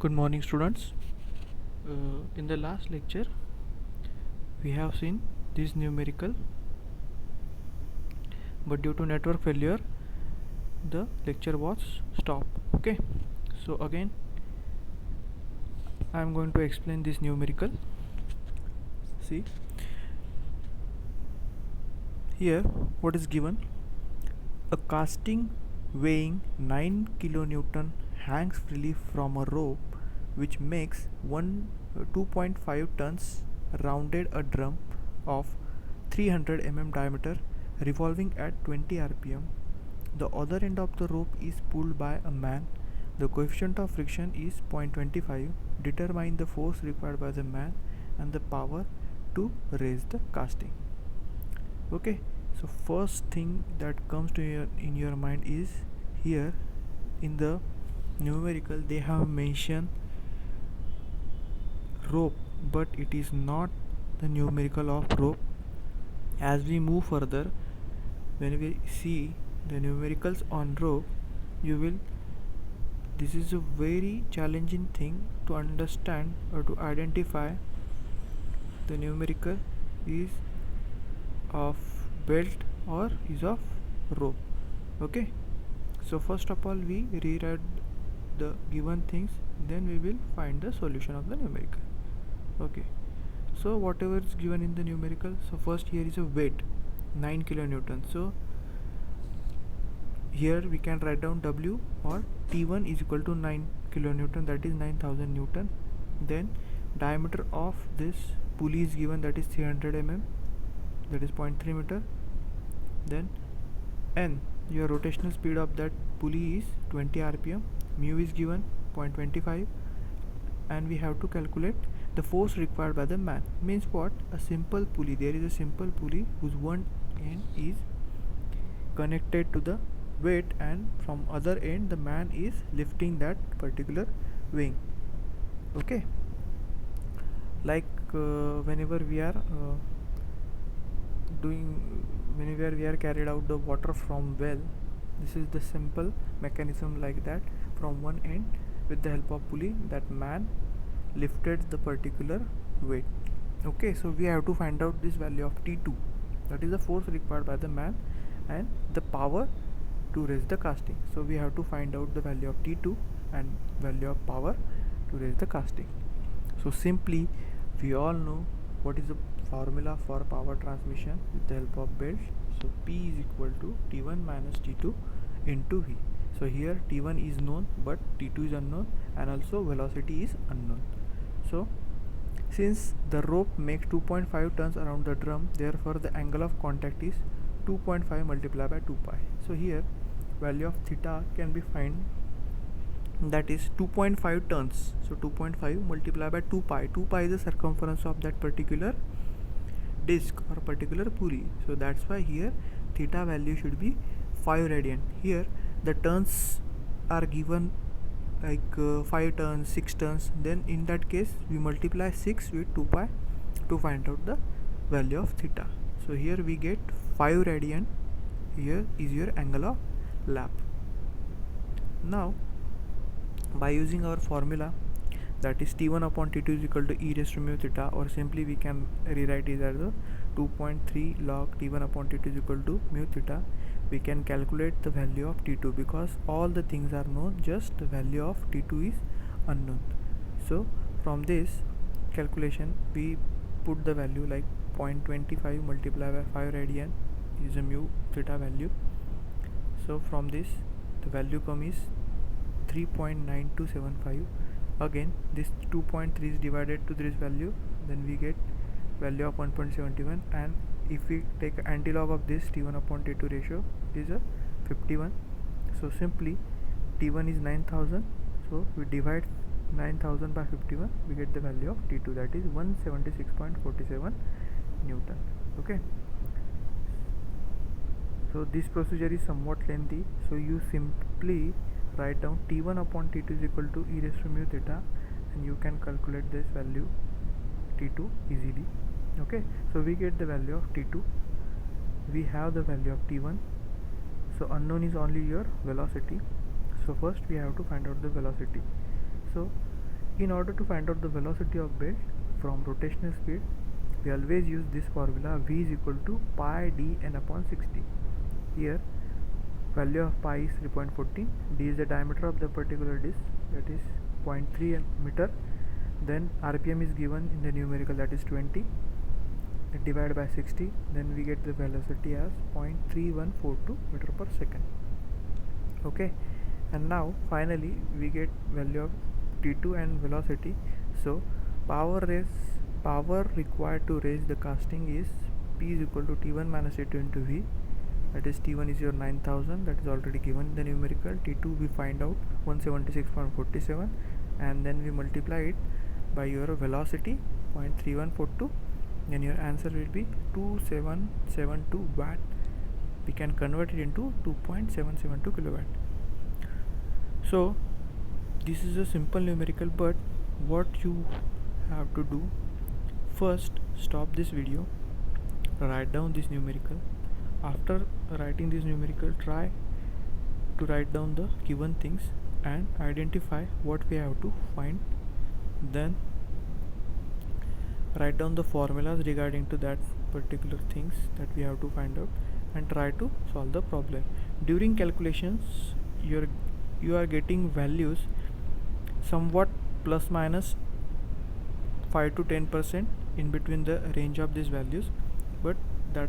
Good morning, students. In the last lecture, we have seen this numerical, but due to network failure, the lecture was stopped. Okay, so again, I am going to explain this numerical. See here, what is given: a casting weighing 9 kilonewton hangs freely from a rope which makes 2.5 tons, rounded a drum of 300 diameter revolving at 20 rpm. The other end of the rope is pulled by a man. The coefficient of friction is 0.25. Determine the force required by the man and the power to raise the casting. Okay, so first thing that comes to in your mind is here in the numerical they have mentioned rope, but it is not the numerical of rope. As we move further, when we see the numericals on rope, you will this is a very challenging thing to understand or to identify. The numerical is of belt or is of rope. Okay, so first of all we rewrite the given things, then we will find the solution of the numerical. Okay, so whatever is given in the numerical, so first here is a weight 9 kilonewton. So here we can write down W or T1 is equal to 9 kilonewton, that is 9000 newton. Then diameter of this pulley is given, that is 300 mm, that is 0.3 meter. Then N, your rotational speed of that pulley is 20 rpm. Mu is given 0.25, and we have to calculate the force required by the man. Means what? A simple pulley, there is a simple pulley whose one end is connected to the weight, and from other end the man is lifting that particular wing. Okay, like whenever we are carried out the water from well, this is the simple mechanism, like that from one end with the help of pulley that man lifted the particular weight. Okay, so we have to find out this value of T2, that is the force required by the man and the power to raise the casting. So we have to find out the value of T2 and value of power to raise the casting. So simply we all know what is the formula for power transmission with the help of belt. So P is equal to T1 minus T2 into V. So here T1 is known but T2 is unknown, and also velocity is unknown. So since the rope makes 2.5 turns around the drum, therefore the angle of contact is 2.5 multiplied by 2 pi. So here value of theta can be found, that is 2.5 turns. So 2.5 multiplied by 2 pi. 2 pi is the circumference of that particular disc or particular pulley. So that's why here theta value should be 5 radian. Here the turns are given like 5 turns, 6 turns. Then in that case we multiply 6 with 2 pi to find out the value of theta. So here we get 5 radian. Here is your angle of lap. Now by using our formula, that is T1 upon T2 is equal to e raised to mu theta, or simply we can rewrite it as a 2.3 log T1 upon T2 is equal to mu theta. We can calculate the value of T2 because all the things are known, just the value of T2 is unknown. So from this calculation we put the value like 0.25 multiplied by 5 radian is a mu theta value. So from this the value is 3.9275. Again this 2.3 is divided to this value, then we get value of 1.71, and if we take antilog of this, T1 upon T2 ratio is a 51. So simply T1 is 9000, so we divide 9000 by 51, we get the value of T2, that is 176.47 Newton. Okay, so this procedure is somewhat lengthy, so you simply write down T1 upon T2 is equal to e raised to mu theta, and you can calculate this value T2 easily. Okay, so we get the value of T2, we have the value of T1. So unknown is only your velocity. So first we have to find out the velocity. So In order to find out the velocity of belt from rotational speed, we always use this formula: v is equal to pi d n upon 60. Here value of pi is 3.14, d is the diameter of the particular disc, that is 0.3 meter. Then rpm is given in the numerical, that is 20, divided by 60, then we get the velocity as 0.3142 meter per second. Okay, and now finally we get value of T2 and velocity. So power required to raise the casting is P is equal to T1 minus T2 into V, that is T1 is your 9000, that is already given in the numerical. T2 we find out 176.47, and then we multiply it by your velocity 0.3142, then your answer will be 2772 watt. We can convert it into 2.772 kilowatt. So this is a simple numerical, but what you have to do, first stop this video, write down this numerical. After writing this numerical, try to write down the given things and identify what we have to find. Then write down the formulas regarding to that particular things that we have to find out, and try to solve the problem. During calculations, you are getting values somewhat plus minus 5 to 10% in between the range of these values, but that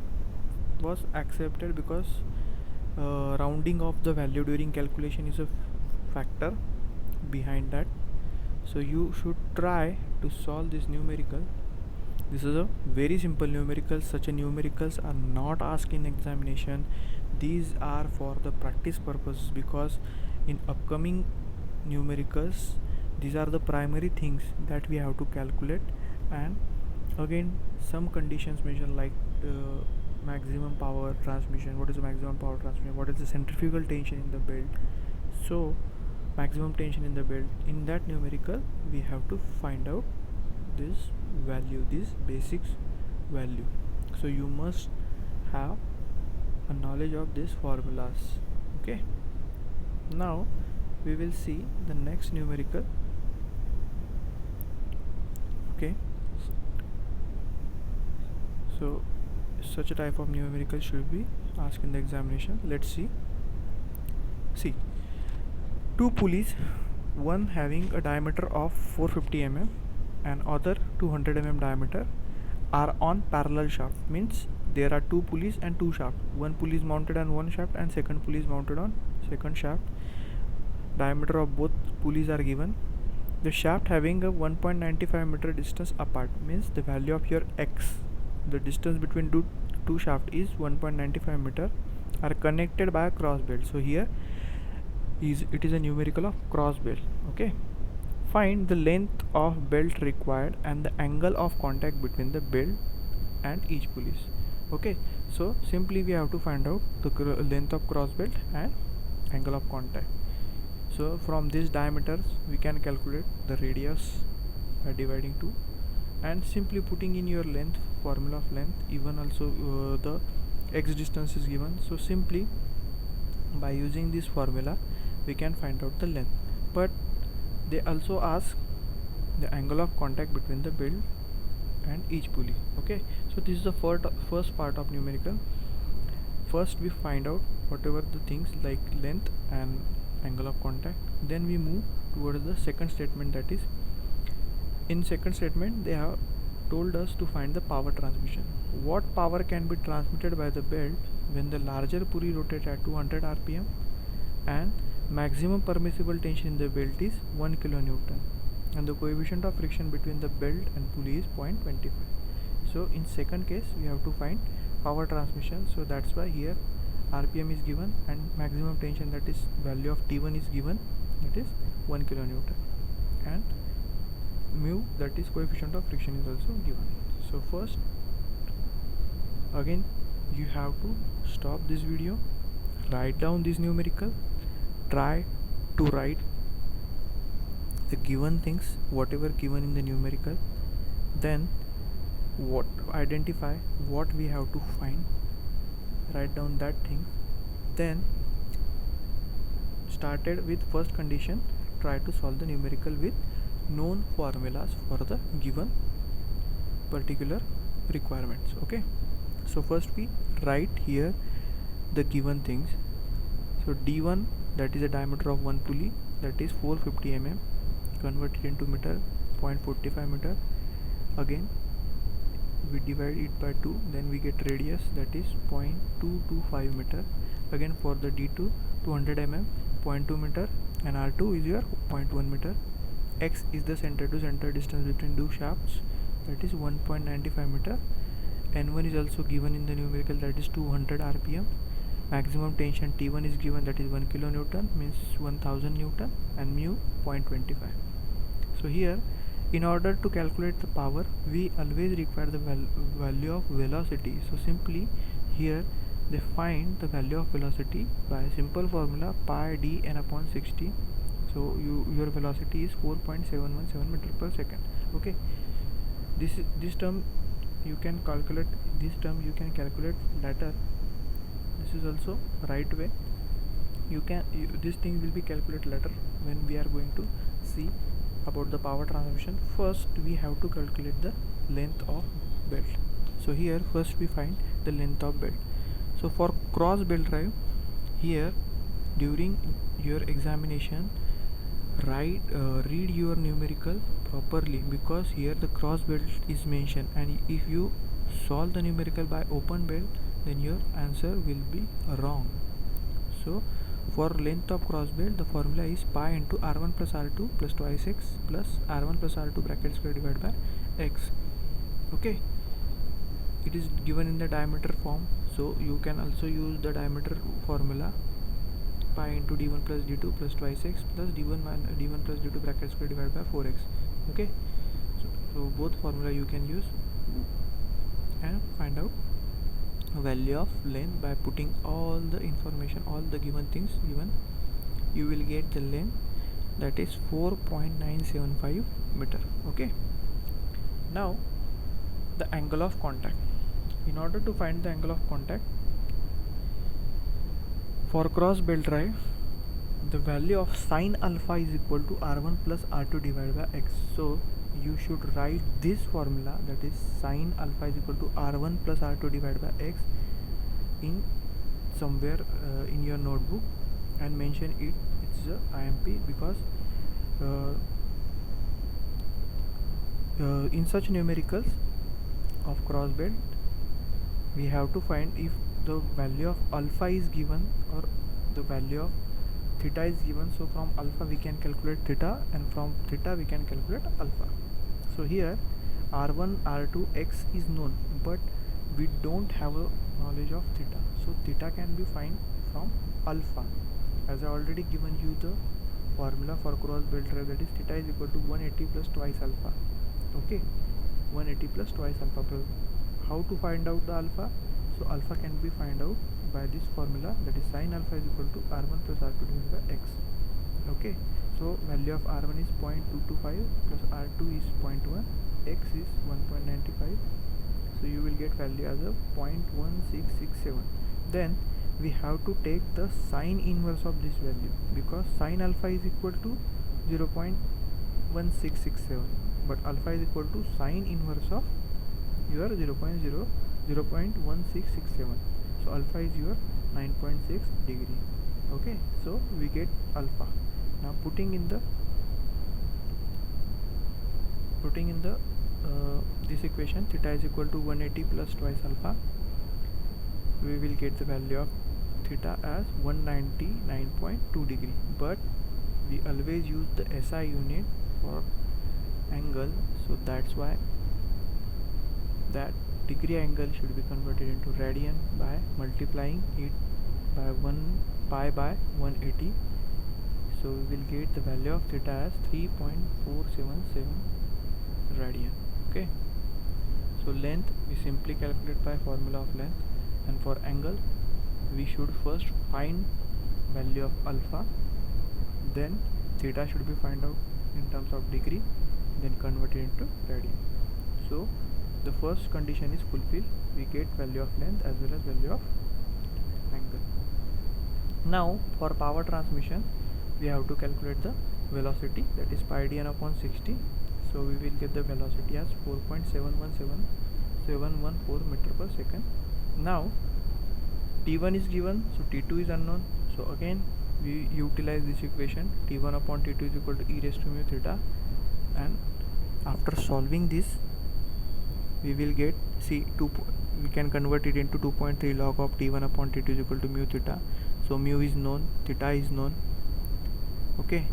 was accepted because rounding of the value during calculation is a factor behind that. So you should try to solve this numerical. This is a very simple numerical. Such a numericals are not asked in examination. These are for the practice purpose, because in upcoming numericals these are the primary things that we have to calculate. And again, some conditions mentioned like maximum power transmission. What is the maximum power transmission? What is the centrifugal tension in the belt? So maximum tension in the belt, in that numerical we have to find out this value, this basics value. So you must have a knowledge of these formulas. Okay, now we will see the next numerical. Okay, so such a type of numerical should be asked in the examination. Let's see. Two pulleys, one having a diameter of 450 mm and other 200 mm diameter, are on parallel shaft. Means there are two pulleys and two shafts. One pulley is mounted on one shaft and second pulley is mounted on second shaft. Diameter of both pulleys are given. The shaft having a 1.95 meter distance apart, means the value of your x, the distance between two shaft is 1.95 meter, are connected by a cross belt. So here it is a numerical of cross belt. Okay, find the length of belt required and the angle of contact between the belt and each pulleys. Okay, so simply we have to find out the length of cross belt and angle of contact. So from these diameters we can calculate the radius by dividing 2 and simply putting in your length, formula of length. Even also the x distance is given, so simply by using this formula we can find out the length. But they also ask the angle of contact between the belt and each pulley. Okay, so this is the first part of numerical. First we find out whatever the things like length and angle of contact, then we move towards the second statement. That is, in second statement they have told us to find the power transmission. What power can be transmitted by the belt when the larger pulley rotates at 200 rpm and maximum permissible tension in the belt is 1 kilonewton and the coefficient of friction between the belt and pulley is 0.25. So in second case we have to find power transmission. So that's why here rpm is given and maximum tension, that is value of T1 is given, that is 1 kilonewton, and mu, that is coefficient of friction, is also given. So first again you have to stop this video, write down this numerical, try to write the given things, whatever given in the numerical, then identify what we have to find, write down that thing, then started with first condition, try to solve the numerical with known formulas for the given particular requirements. Okay, so first we write here the given things. So d1, that is a diameter of one pulley, that is 450 mm, converted into meter, 0.45 meter. Again we divide it by 2, then we get radius, that is 0.225 meter. Again for the d2, 200 mm, 0.2 meter, and r2 is your 0.1 meter. X is the center to center distance between two shafts, that is 1.95 meter. N1 is also given in the numerical, that is 200 rpm. Maximum tension T1 is given, that is 1 kilonewton, means 1000 newton, and mu 0.25. So here, in order to calculate the power, we always require the value of velocity. So simply here they find the value of velocity by a simple formula, pi d n upon 60. So your velocity is 4.717 meter per second. Okay, this term you can calculate, later. This is also right way. This thing will be calculated later when we are going to see about the power transmission. First we have to calculate the length of belt. So here first we find the length of belt. So for cross belt drive, here during your examination, read your numerical properly, because here the cross belt is mentioned, and if you solve the numerical by open belt, then your answer will be wrong. So for length of cross belt, the formula is pi into r1 plus r2 plus twice x plus r1 plus r2 bracket square divided by x. Okay, it is given in the diameter form, so you can also use the diameter formula, pi into d1 plus d2 plus twice x plus d1 plus d2 bracket square divided by 4x. Okay, so both formula you can use and find out value of length by putting all the information, all the given things given. You will get the length, that is 4.975 meter. Okay, now the angle of contact. In order to find the angle of contact for cross belt drive, the value of sine alpha is equal to r1 plus r2 divided by x. So you should write this formula, that is sine alpha is equal to r1 plus r2 divided by x, in somewhere in your notebook, and mention it. It's a IMP, because in such numericals of cross belt, we have to find if the value of alpha is given or the value of theta is given. So from alpha we can calculate theta, and from theta we can calculate alpha. So here r1 r2 x is known, but we don't have a knowledge of theta. So theta can be found from alpha, as I already given you the formula for cross belt drive, that is theta is equal to 180 plus twice alpha. Okay, 180 plus twice alpha. How to find out the alpha? So alpha can be found out by this formula, that is sine alpha is equal to r1 plus r2 divided by x. Okay, so value of r1 is 0.225 plus r2 is 0.1, x is 1.95. so you will get value as a 0.1667. Then we have to take the sine inverse of this value, because sine alpha is equal to 0.1667, but alpha is equal to sine inverse of your 0.1667. so alpha is your 9.6 degree. Okay, so we get alpha. Now putting in the this equation, theta is equal to 180 plus twice alpha, we will get the value of theta as 199.2 degree. But we always use the SI unit for angle, so that's why that degree angle should be converted into radian by multiplying it by 1 pi by 180. So we will get the value of theta as 3.477 radian. Okay, so length we simply calculate by formula of length, and for angle we should first find value of alpha, then theta should be find out in terms of degree, then convert it into radian. So the first condition is fulfilled, we get value of length as well as value of angle. Now for power transmission we have to calculate the velocity, that is pi d n upon 60. So we will get the velocity as 4.71714 meter per second. Now t1 is given, so t2 is unknown. So again we utilize this equation, t1 upon t2 is equal to e raised to mu theta, and after solving this we will get, we can convert it into 2.3 log of t1 upon t2 is equal to mu theta. So mu is known, theta is known. Okay,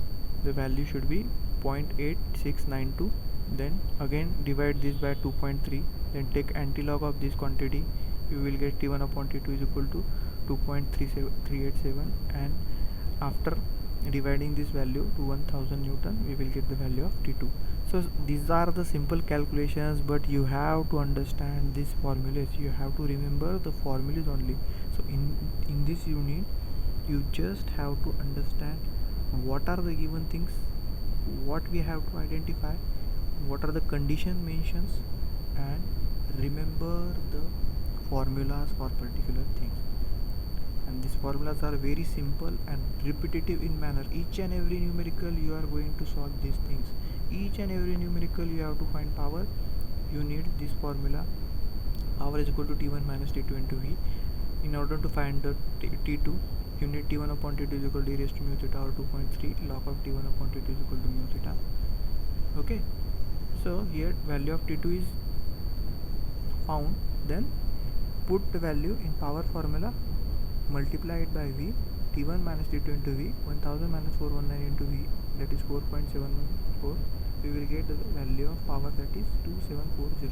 the value should be 0.8692. Then again divide this by 2.3, then take antilog of this quantity, you will get t1 upon t2 is equal to 2.387, and after dividing this value to 1000 Newton, we will get the value of t2. So these are the simple calculations, but you have to understand these formulas, you have to remember the formulas only. So in this unit you just have to understand what are the given things, what we have to identify, what are the condition mentions, and remember the formulas for particular things. And these formulas are very simple and repetitive in manner. Each and every numerical you are going to solve these things. Each and every numerical you have to find power, you need this formula. Power is equal to t1 minus t2 into v. In order to find the t2, you need t1 upon t2 is equal to e raised to mu theta, or 2.3 log of t1 upon t2 is equal to mu theta. Okay, so here value of t2 is found, then put the value in power formula, multiply it by v, t1 minus t2 into v, 1000 minus 419 into v, that is 4.714. We will get the value of power, that is 2740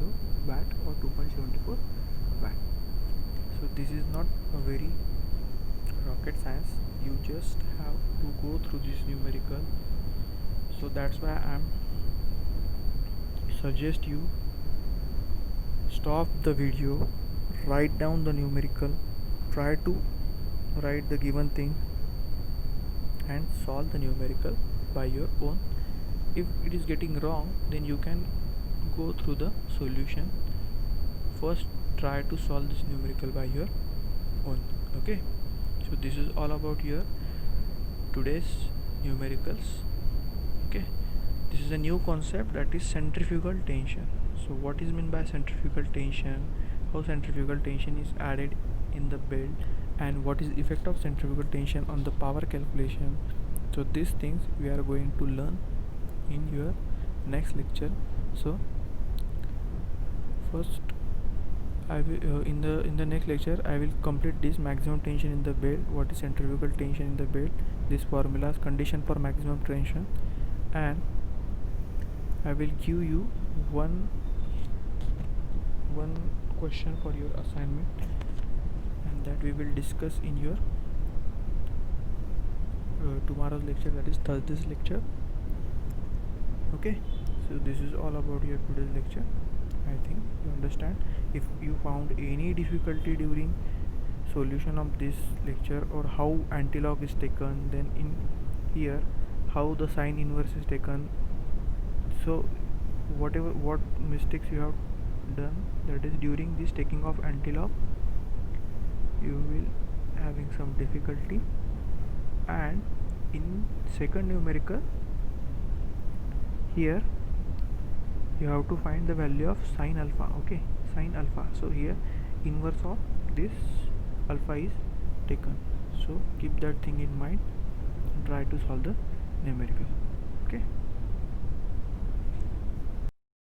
watt or 2.74 watt. So this is not a very rocket science, you just have to go through this numerical. So that's why I'm suggest you stop the video, write down the numerical, try to write the given thing and solve the numerical by your own. If it is getting wrong, then you can go through the solution. First try to solve this numerical by your own. Okay, so this is all about your today's numericals. Okay, this is a new concept, that is centrifugal tension. So what is meant by centrifugal tension, how centrifugal tension is added in the belt, and what is effect of centrifugal tension on the power calculation. So these things we are going to learn in your next lecture. So first I will in the next lecture I will complete this maximum tension in the belt, what is centrifugal tension in the belt, these formulas, condition for maximum tension, and I will give you one question for your assignment, and that we will discuss in your tomorrow's lecture, that is Thursday's lecture. Okay, so this is all about your today's lecture. I think you understand. If you found any difficulty during solution of this lecture, or how antilog is taken, then in here how the sine inverse is taken, so what mistakes you have done, that is during this taking of antilog you will having some difficulty. And in second numerical, here you have to find the value of sine alpha. Okay, sine alpha, so here inverse of this alpha is taken. So keep that thing in mind and try to solve the numerical. Okay.